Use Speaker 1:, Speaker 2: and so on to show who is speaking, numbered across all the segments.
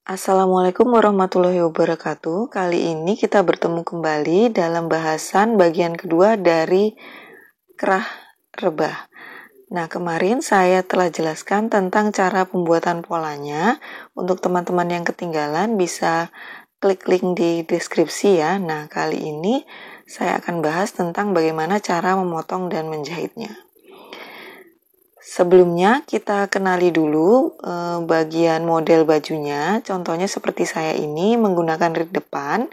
Speaker 1: Assalamualaikum warahmatullahi wabarakatuh. Kali ini kita bertemu kembali dalam bahasan bagian kedua dari kerah rebah. Nah, kemarin saya telah jelaskan tentang cara pembuatan polanya. Untuk teman-teman yang ketinggalan bisa klik link di deskripsi ya. Nah, kali ini saya akan bahas tentang bagaimana cara memotong dan menjahitnya. Sebelumnya kita kenali dulu bagian model bajunya. Contohnya seperti saya ini menggunakan rit depan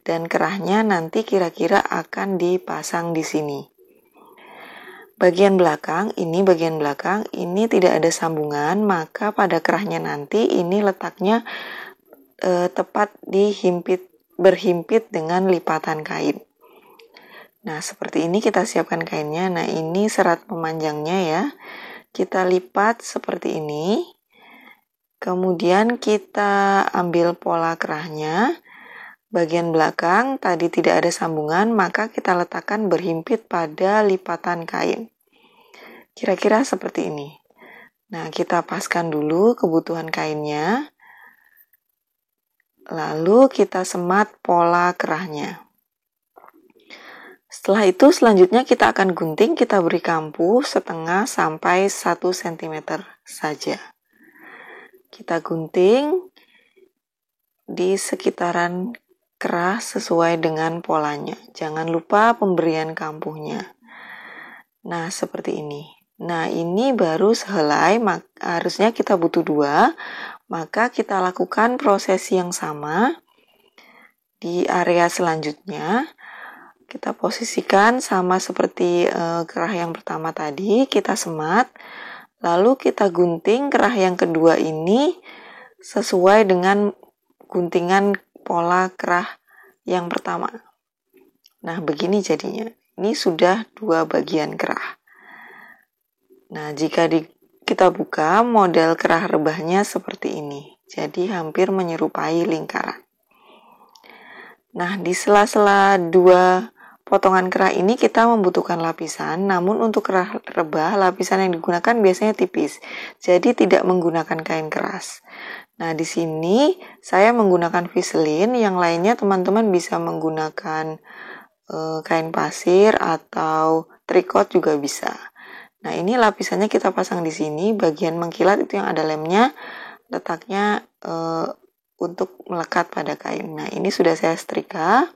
Speaker 1: dan kerahnya nanti kira-kira akan dipasang di sini. Bagian belakang ini tidak ada sambungan, maka pada kerahnya nanti ini letaknya tepat berhimpit dengan lipatan kain. Nah, seperti ini kita siapkan kainnya. Nah, ini serat pemanjangnya ya. Kita lipat seperti ini, kemudian kita ambil pola kerahnya, bagian belakang tadi tidak ada sambungan, maka kita letakkan berhimpit pada lipatan kain. Kira-kira seperti ini. Nah, kita paskan dulu kebutuhan kainnya, lalu kita semat pola kerahnya. Setelah itu selanjutnya kita akan gunting, kita beri kampu setengah sampai 1 cm saja. Kita gunting di sekitaran kerah sesuai dengan polanya. Jangan lupa pemberian kampuhnya. Nah, seperti ini. Nah, ini baru sehelai, harusnya kita butuh 2. Maka kita lakukan proses yang sama di area selanjutnya. Kita posisikan sama seperti kerah yang pertama tadi, kita semat, lalu kita gunting kerah yang kedua ini sesuai dengan guntingan pola kerah yang pertama. Nah, begini jadinya. Ini sudah 2 bagian kerah. Nah, jika kita buka, model kerah rebahnya seperti ini. Jadi hampir menyerupai lingkaran. Nah, di sela-sela 2 potongan kerah ini kita membutuhkan lapisan, namun untuk kerah rebah lapisan yang digunakan biasanya tipis, jadi tidak menggunakan kain keras. Nah, di sini saya menggunakan Vaseline, yang lainnya teman-teman bisa menggunakan kain pasir atau tricot juga bisa. Nah, ini lapisannya kita pasang di sini, bagian mengkilat itu yang ada lemnya, letaknya untuk melekat pada kain. Nah, ini sudah saya setrika.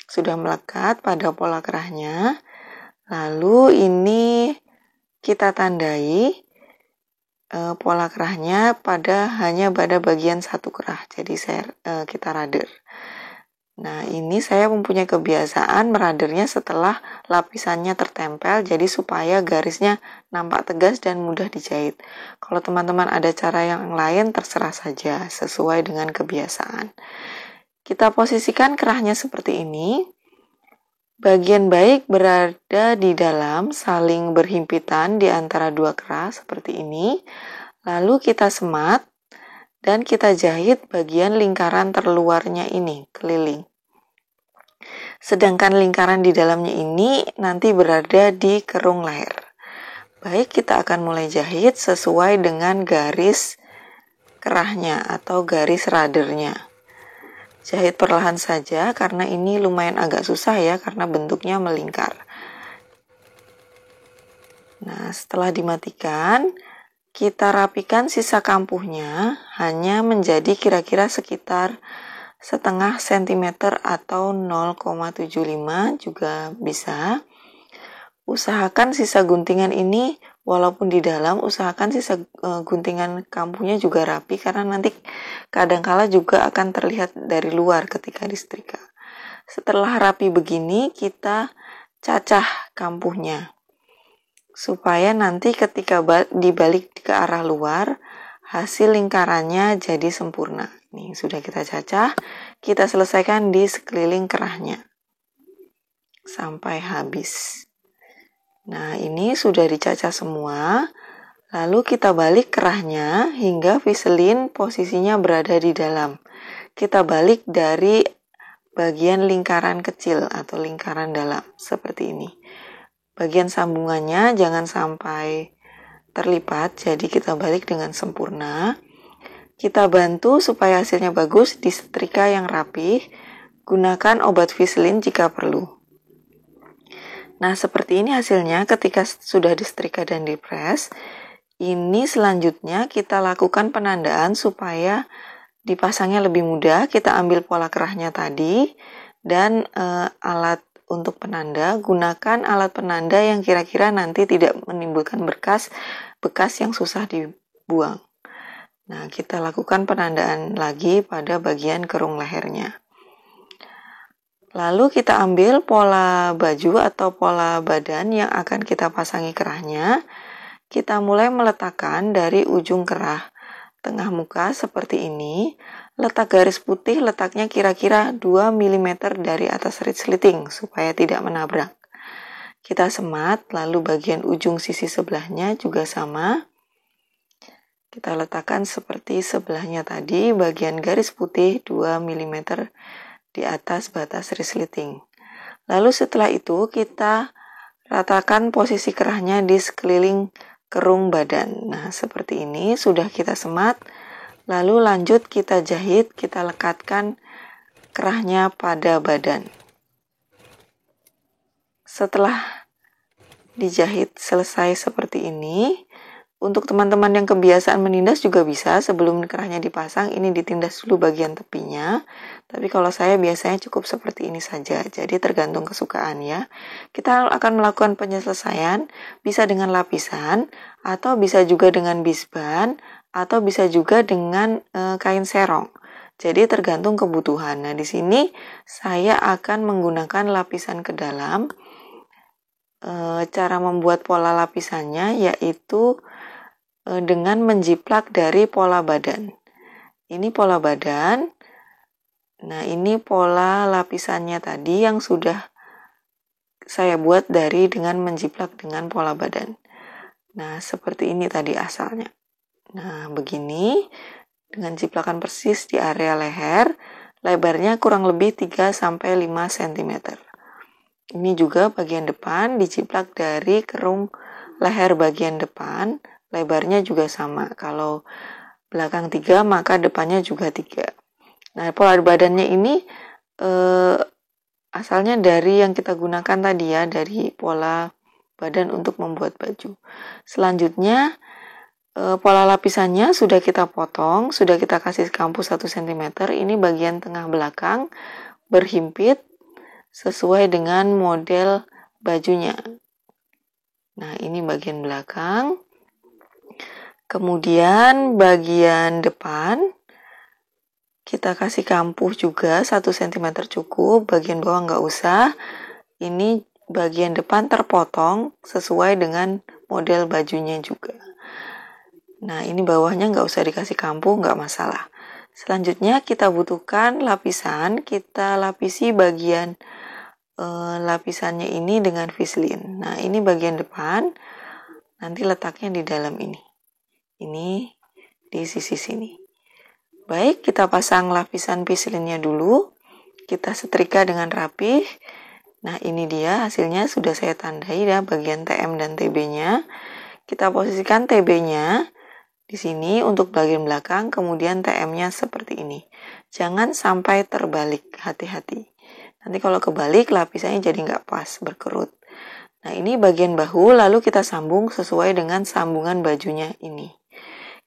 Speaker 1: Sudah melekat pada pola kerahnya. Lalu ini kita tandai pola kerahnya hanya pada bagian satu kerah. Jadi kita rader. Nah, ini saya mempunyai kebiasaan meradernya setelah lapisannya tertempel, jadi supaya garisnya nampak tegas dan mudah dijahit. Kalau teman-teman ada cara yang lain, terserah saja, sesuai dengan kebiasaan. Kita posisikan kerahnya seperti ini. Bagian baik berada di dalam, saling berhimpitan di antara 2 kerah seperti ini. Lalu kita semat dan kita jahit bagian lingkaran terluarnya ini, keliling. Sedangkan lingkaran di dalamnya ini nanti berada di kerung leher. Baik, kita akan mulai jahit sesuai dengan garis kerahnya atau garis radernya. Jahit perlahan saja karena ini lumayan agak susah ya karena bentuknya melingkar. Nah, setelah dimatikan, kita rapikan sisa kampuhnya hanya menjadi kira-kira sekitar setengah sentimeter atau 0,75 juga bisa. Usahakan sisa guntingan ini walaupun di dalam, usahakan sisa guntingan kampuhnya juga rapi karena nanti kadangkala juga akan terlihat dari luar ketika disetrika. Setelah rapi begini, kita cacah kampuhnya supaya nanti ketika dibalik ke arah luar, hasil lingkarannya jadi sempurna. Nih, sudah kita cacah, kita selesaikan di sekeliling kerahnya sampai habis. Nah, ini sudah dicacah semua. Lalu kita balik kerahnya hingga Vaseline posisinya berada di dalam. Kita balik dari bagian lingkaran kecil atau lingkaran dalam, seperti ini. Bagian sambungannya jangan sampai terlipat, jadi kita balik dengan sempurna. Kita bantu supaya hasilnya bagus, disetrika yang rapih. Gunakan obat Vaseline jika perlu. Nah, seperti ini hasilnya ketika sudah disetrika dan dipres. Ini selanjutnya kita lakukan penandaan supaya dipasangnya lebih mudah. Kita ambil pola kerahnya tadi dan alat untuk penanda. Gunakan alat penanda yang kira-kira nanti tidak menimbulkan bekas yang susah dibuang. Nah, kita lakukan penandaan lagi pada bagian kerung lehernya. Lalu kita ambil pola baju atau pola badan yang akan kita pasangi kerahnya. Kita mulai meletakkan dari ujung kerah tengah muka seperti ini. Letak garis putih letaknya kira-kira 2 mm dari atas resleting supaya tidak menabrak. Kita semat, lalu bagian ujung sisi sebelahnya juga sama. Kita letakkan seperti sebelahnya tadi, bagian garis putih 2 mm di atas batas resleting. Lalu setelah itu kita ratakan posisi kerahnya di sekeliling kerung badan. Nah, seperti ini sudah kita semat. Lalu lanjut kita jahit, kita lekatkan kerahnya pada badan. Setelah dijahit selesai seperti ini, untuk teman-teman yang kebiasaan menindas juga bisa sebelum kerahnya dipasang, ini ditindas dulu bagian tepinya. Tapi kalau saya biasanya cukup seperti ini saja, jadi tergantung kesukaan ya. Kita akan melakukan penyelesaian, bisa dengan lapisan, atau bisa juga dengan bisban, atau bisa juga dengan kain serong. Jadi tergantung kebutuhan. Nah, di sini saya akan menggunakan lapisan ke dalam. Cara membuat pola lapisannya yaitu dengan menjiplak dari pola badan. Ini pola badan. Nah, ini pola lapisannya tadi yang sudah saya buat dengan menjiplak dengan pola badan. Nah, seperti ini tadi asalnya. Nah, begini dengan jiplakan persis di area leher, lebarnya kurang lebih 3-5 cm. Ini juga bagian depan dijiplak dari kerung leher bagian depan. Lebarnya juga sama. Kalau belakang 3, maka depannya juga 3. Nah, pola badannya ini asalnya dari yang kita gunakan tadi ya, dari pola badan untuk membuat baju. Selanjutnya, pola lapisannya sudah kita potong, sudah kita kasih kampu 1 cm. Ini bagian tengah belakang berhimpit sesuai dengan model bajunya. Nah, ini bagian belakang. Kemudian bagian depan kita kasih kampuh juga 1 cm cukup, bagian bawah nggak usah. Ini bagian depan terpotong sesuai dengan model bajunya juga. Nah, ini bawahnya nggak usah dikasih kampuh, nggak masalah. Selanjutnya kita butuhkan lapisan, kita lapisi bagian lapisannya ini dengan Vaseline. Nah, ini bagian depan, nanti letaknya di dalam ini. Ini di sisi sini. Baik, kita pasang lapisan Vaseline-nya dulu. Kita setrika dengan rapih. Nah, ini dia hasilnya sudah saya tandai ya bagian TM dan TB-nya. Kita posisikan TB-nya di sini untuk bagian belakang, kemudian TM-nya seperti ini. Jangan sampai terbalik, hati-hati. Nanti kalau kebalik lapisannya jadi nggak pas, berkerut. Nah, ini bagian bahu, lalu kita sambung sesuai dengan sambungan bajunya ini.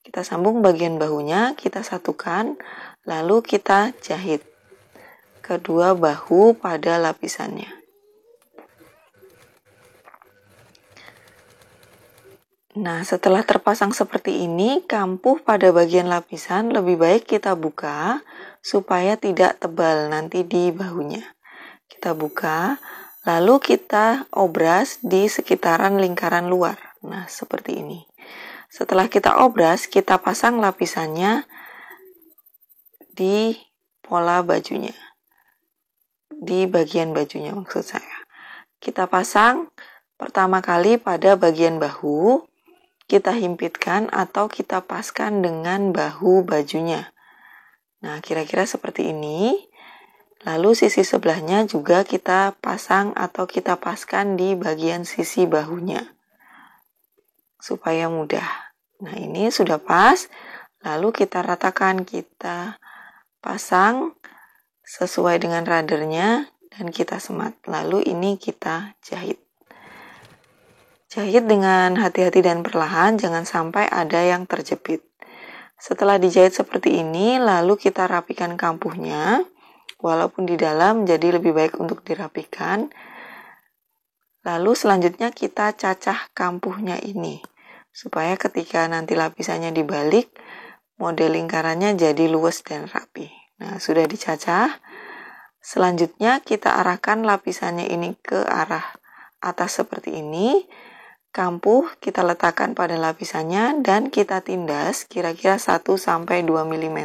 Speaker 1: Kita sambung bagian bahunya, kita satukan, lalu kita jahit kedua bahu pada lapisannya. Nah, setelah terpasang seperti ini, kampuh pada bagian lapisan lebih baik kita buka supaya tidak tebal nanti di bahunya. Kita buka, lalu kita obras di sekitaran lingkaran luar. Nah, seperti ini. Setelah kita obras, kita pasang lapisannya di pola bajunya. Di bagian bajunya maksud saya. Kita pasang pertama kali pada bagian bahu, kita himpitkan atau kita paskan dengan bahu bajunya. Nah, kira-kira seperti ini. Lalu sisi sebelahnya juga kita pasang atau kita paskan di bagian sisi bahunya. Supaya mudah. Nah, ini sudah pas. Lalu kita ratakan, kita pasang sesuai dengan radernya dan kita semat. Lalu ini kita jahit. Jahit dengan hati-hati dan perlahan, jangan sampai ada yang terjepit. Setelah dijahit seperti ini, lalu kita rapikan kampuhnya. Walaupun di dalam, jadi lebih baik untuk dirapikan. Lalu selanjutnya kita cacah kampuhnya ini, supaya ketika nanti lapisannya dibalik, model lingkarannya jadi luwes dan rapi. Nah, sudah dicacah. Selanjutnya kita arahkan lapisannya ini ke arah atas seperti ini. Kampuh kita letakkan pada lapisannya dan kita tindas kira-kira 1-2 mm.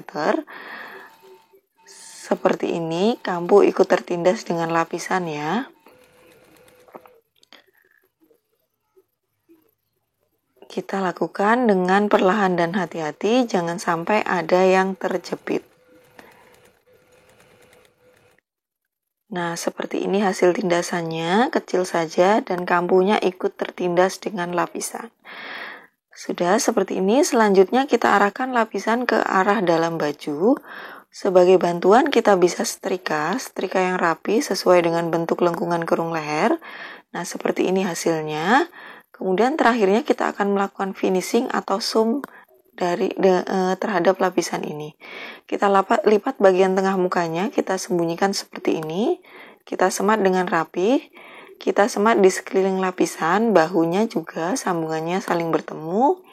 Speaker 1: Seperti ini, kampuh ikut tertindas dengan lapisan ya. Kita lakukan dengan perlahan dan hati-hati, jangan sampai ada yang terjepit. Nah, seperti ini hasil tindasannya, kecil saja dan kampuhnya ikut tertindas dengan lapisan. Sudah seperti ini, selanjutnya kita arahkan lapisan ke arah dalam baju. Sebagai bantuan kita bisa setrika yang rapi sesuai dengan bentuk lengkungan kerung leher. Nah, seperti ini hasilnya. Kemudian terakhirnya kita akan melakukan finishing atau zoom terhadap lapisan ini. Kita lipat bagian tengah mukanya, kita sembunyikan seperti ini. Kita semat dengan rapi. Kita semat di sekeliling lapisan, bahunya juga sambungannya saling bertemu.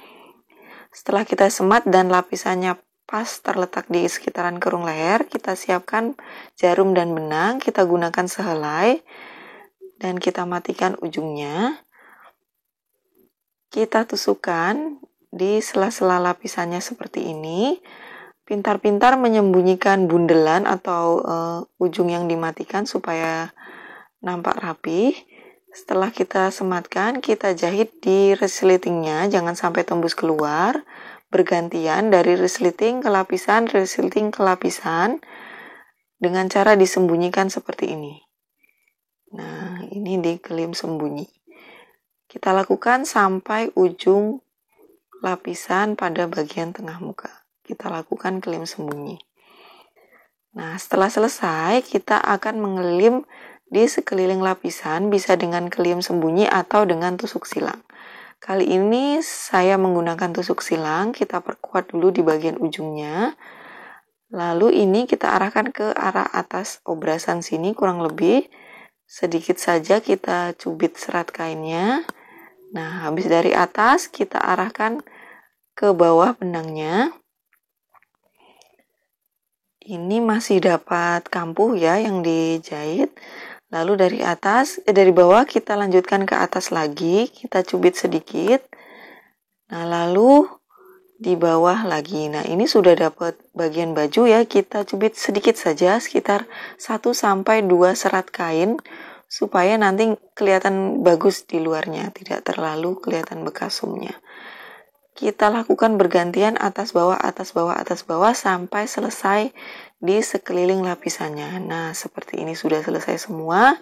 Speaker 1: Setelah kita semat dan lapisannya pas terletak di sekitaran kerung leher, kita siapkan jarum dan benang, kita gunakan sehelai dan kita matikan ujungnya. Kita tusukkan di sela-sela lapisannya seperti ini. Pintar-pintar menyembunyikan bundelan atau ujung yang dimatikan supaya nampak rapi. Setelah kita sematkan, kita jahit di resletingnya, jangan sampai tembus keluar. Bergantian dari resleting ke lapisan, resleting ke lapisan dengan cara disembunyikan seperti ini. Nah, ini di kelim sembunyi. Kita lakukan sampai ujung lapisan pada bagian tengah muka. Kita lakukan kelim sembunyi. Nah, setelah selesai, kita akan mengelim di sekeliling lapisan, bisa dengan kelim sembunyi atau dengan tusuk silang. Kali ini saya menggunakan tusuk silang, kita perkuat dulu di bagian ujungnya. Lalu ini kita arahkan ke arah atas obrasan sini kurang lebih. Sedikit saja kita cubit serat kainnya. Nah, habis dari atas kita arahkan ke bawah benangnya. Ini masih dapat kampuh ya yang dijahit. Lalu dari bawah kita lanjutkan ke atas lagi, kita cubit sedikit. Nah, lalu di bawah lagi. Nah, ini sudah dapat bagian baju ya, kita cubit sedikit saja, sekitar 1-2 serat kain, supaya nanti kelihatan bagus di luarnya, tidak terlalu kelihatan bekas sumnya. Kita lakukan bergantian atas bawah, atas bawah, atas bawah sampai selesai di sekeliling lapisannya. Nah, seperti ini sudah selesai semua.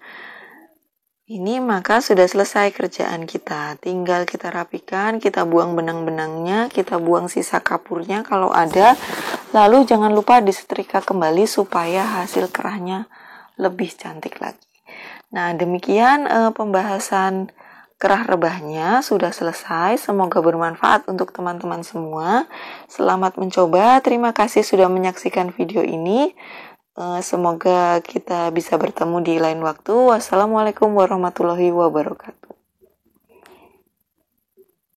Speaker 1: Ini maka sudah selesai kerjaan kita. Tinggal kita rapikan, kita buang benang-benangnya, kita buang sisa kapurnya kalau ada. Lalu jangan lupa disetrika kembali supaya hasil kerahnya lebih cantik lagi. Nah, demikian pembahasan kerah rebahnya sudah selesai. Semoga bermanfaat untuk teman-teman semua. Selamat mencoba. Terima kasih sudah menyaksikan video ini. Semoga kita bisa bertemu di lain waktu. Wassalamualaikum warahmatullahi wabarakatuh.